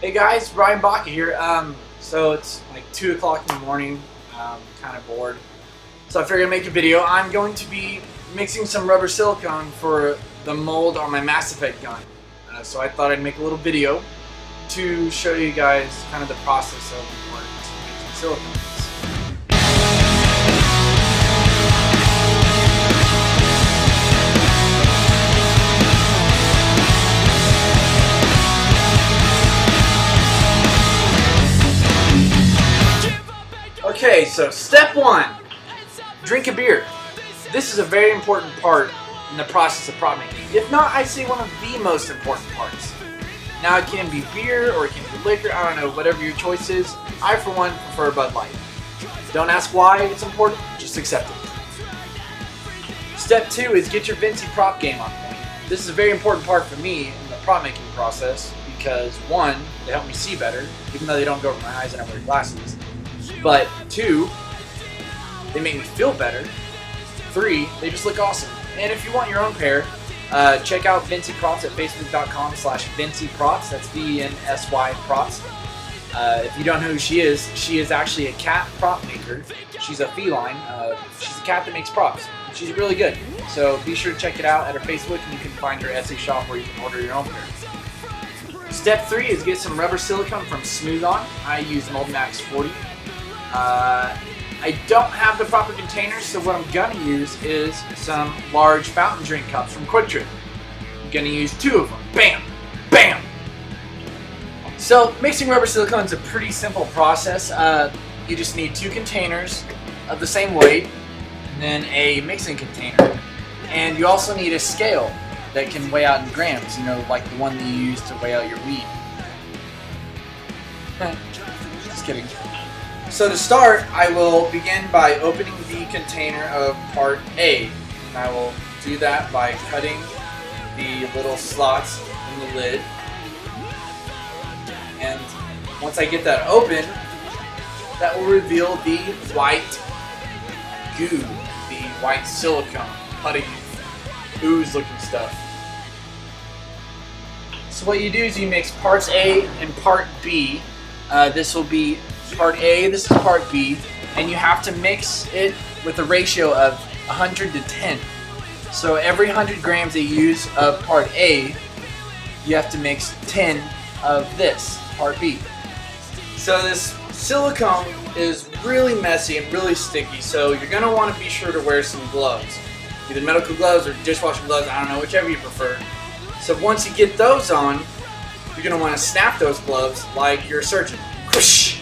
Hey guys, Brian Baca here. So it's like 2 o'clock in the morning. Kind of bored. So I figured I'd make a video. I'm going to be mixing some rubber silicone for the mold on my Mass Effect gun. So I thought I'd make a little video to show you guys kind of the process of what making silicone is. Okay, so step one, drink a beer. This is a very important part in the process of prop making. If not, I'd say one of the most important parts. Now it can be beer or it can be liquor, I don't know, whatever your choice is. I for one prefer Bud Light. Don't ask why it's important, just accept it. Step two is get your Vinci prop game on point. This is a very important part for me in the prop making process because one, they help me see better, even though they don't go over my eyes and I wear glasses. But two, they make me feel better. Three, they just look awesome. And if you want your own pair, check out Vinci Props at facebook.com/Vinci Props. That's VNSY Props. If you don't know who she is actually a cat prop maker. She's a feline. She's a cat that makes props. She's really good. So be sure to check it out at her Facebook, and you can find her Etsy shop where you can order your own pair. Step three is get some rubber silicone from Smooth On. I use Mold Max 40. I don't have the proper containers, so what I'm gonna use is some large fountain drink cups from Quick Trip. I'm gonna use 2 of them. Bam! Bam! So mixing rubber silicone is a pretty simple process. You just need 2 containers of the same weight, and then a mixing container. And you also need a scale that can weigh out in grams, you know, like the one that you use to weigh out your weed. Just kidding. So to start, I will begin by opening the container of part A. And I will do that by cutting the little slots in the lid. And once I get that open, that will reveal the white goo, the white silicone, putty, ooze looking stuff. So what you do is you mix parts A and part B. This will be part A, this is part B, and you have to mix it with a ratio of 100 to 10. So every 100 grams that you use of part A, you have to mix 10 of this, part B. So this silicone is really messy and really sticky, so you're going to want to be sure to wear some gloves. Either medical gloves or dishwashing gloves, I don't know, whichever you prefer. So once you get those on, you're going to want to snap those gloves like you're a surgeon. Whoosh!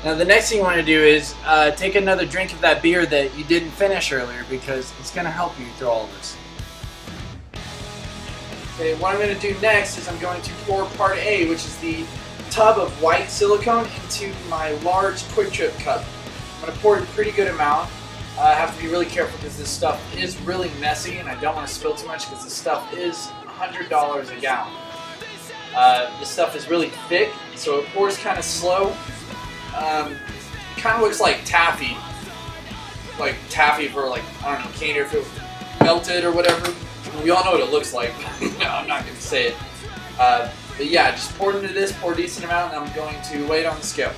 Now the next thing you want to do is take another drink of that beer that you didn't finish earlier because it's going to help you through all of this. Okay, what I'm going to do next is I'm going to pour part A, which is the tub of white silicone, into my large Quick Trip cup. I'm going to pour a pretty good amount. I have to be really careful because this stuff is really messy and I don't want to spill too much because this stuff is $100 a gallon. This stuff is really thick, so it pours kind of slow. It kind of looks like taffy for, like, I don't know, candy, or if it was melted or whatever. We all know what it looks like. No, I'm not going to say it. But yeah, just pour it into this, pour a decent amount, and I'm going to weigh it on the scale.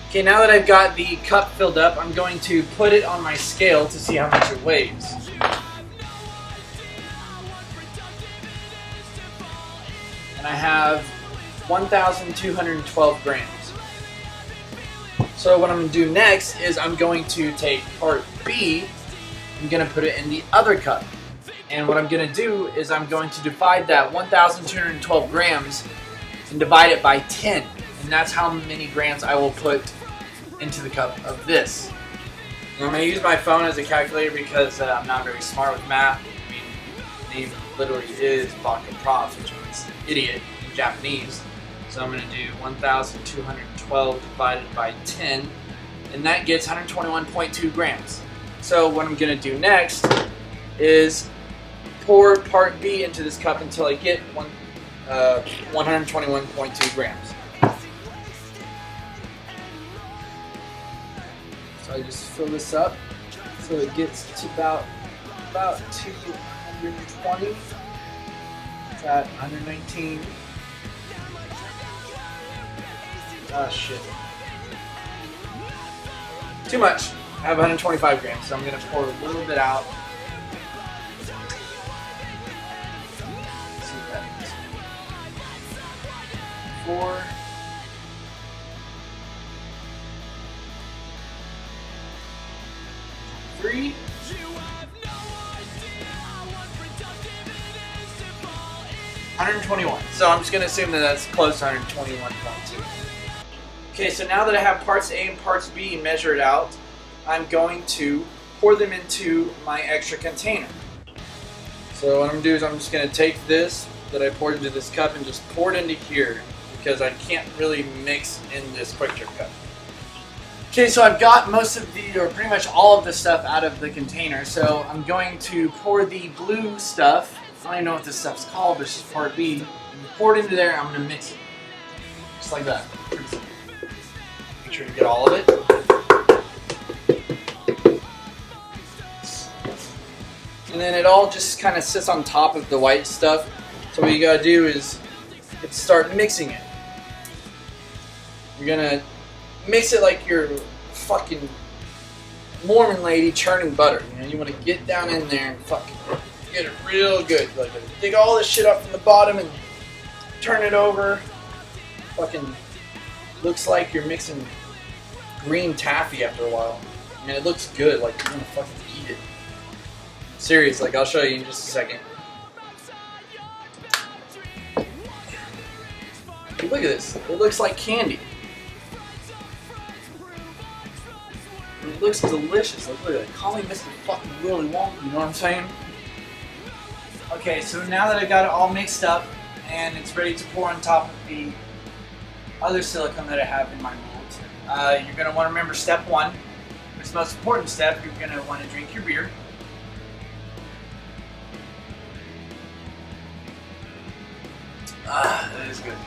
Okay, now that I've got the cup filled up, I'm going to put it on my scale to see how much it weighs. And I have 1,212 grams. So what I'm going to do next is I'm going to take part B, I'm going to put it in the other cup. And what I'm going to do is I'm going to divide that 1,212 grams and divide it by 10. And that's how many grams I will put into the cup of this. And I'm going to use my phone as a calculator because I'm not very smart with math. I mean, the name literally is Baca Props, which means idiot in Japanese. So I'm going to do 1,212 divided by 10, and that gets 121.2 grams. So what I'm going to do next is pour part B into this cup until I get 121.2 grams. So I just fill this up so it gets to about 220. It's at 119. Oh shit. Too much. I have 125 grams, so I'm gonna pour a little bit out. Let's see what that is. 4. 3. 121. So I'm just going to assume that that's close to 121.2. Okay, so now that I have parts A and parts B measured out, I'm going to pour them into my extra container. So what I'm going to do is I'm just going to take this that I poured into this cup and just pour it into here because I can't really mix in this quick trip cup. Okay, so I've got most of the, or pretty much all of the stuff out of the container, so I'm going to pour the blue stuff. I don't even know what this stuff's called, this is part B. I'm gonna pour it into there and I'm gonna mix it. Just like that. Make sure to get all of it. And then it all just kind of sits on top of the white stuff. So what you gotta do is start mixing it. You're gonna mix it like you're fucking Mormon lady churning butter. You know, you want to get down in there and fucking get it real good. Like dig all this shit up from the bottom and turn it over. Fucking looks like you're mixing green taffy after a while. I mean, it looks good. Like you're gonna fucking eat it. Serious. Like I'll show you in just a second. Look at this. It looks like candy. It looks delicious. Look at it. Call me Mr. fucking Willy Wonka, you know what I'm saying? Okay, so now that I got it all mixed up and it's ready to pour on top of the other silicone that I have in my mold, you're going to want to remember step 1. This most important step, you're going to want to drink your beer. That is good.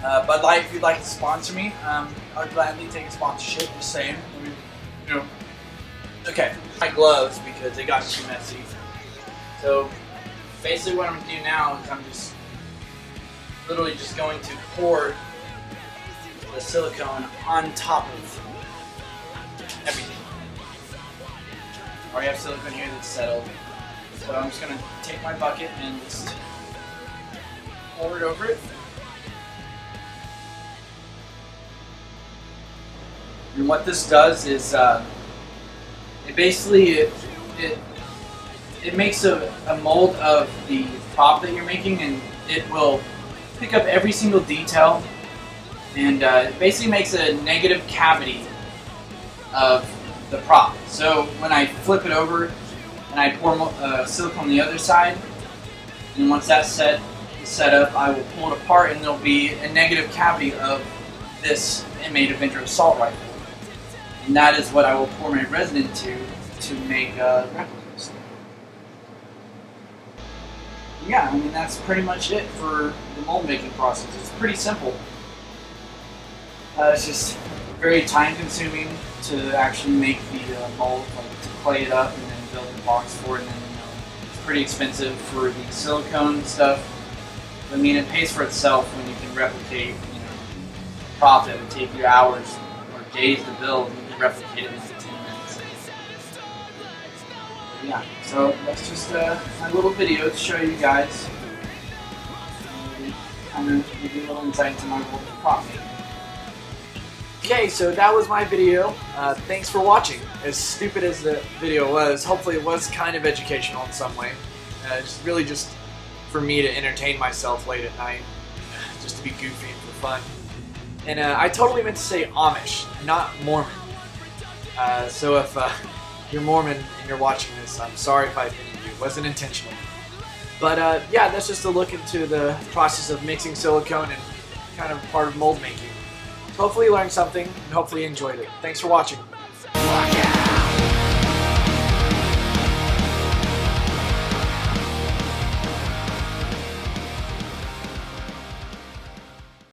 Bud Light, if you'd like to sponsor me, I'd gladly take a sponsorship, just saying. You know. Okay, my gloves because they got too messy. So basically what I'm going to do now is I'm just literally just going to pour the silicone on top of everything. I already have silicone here that's settled. So I'm just going to take my bucket and just pour it over it. And what this does is it basically it makes a mold of the prop that you're making, and it will pick up every single detail, and it basically makes a negative cavity of the prop. So when I flip it over and I pour silicone on the other side, and once that's set up, I will pull it apart, and there'll be a negative cavity of this inmate Avenger assault rifle. And that is what I will pour my resin into to make replicas. Yeah, I mean that's pretty much it for the mold making process. It's pretty simple. It's just very time consuming to actually make the mold, like to clay it up and then build the box for it. And then it's pretty expensive for the silicone stuff. I mean, it pays for itself when you can replicate, a prop that would take you hours or days to build. Replicate it in 15 minutes. Yeah, so that's just my little video to show you guys. Kind of give you a little insight into my world of prop making. Okay, so that was my video. Thanks for watching. As stupid as the video was, hopefully it was kind of educational in some way. It's really just for me to entertain myself late at night, just to be goofy and for fun. And I totally meant to say Amish, not Mormon. So if you're Mormon and you're watching this, I'm sorry if I offended you. It wasn't intentional. But yeah, that's just a look into the process of mixing silicone and kind of part of mold making. Hopefully you learned something and hopefully you enjoyed it. Thanks for watching.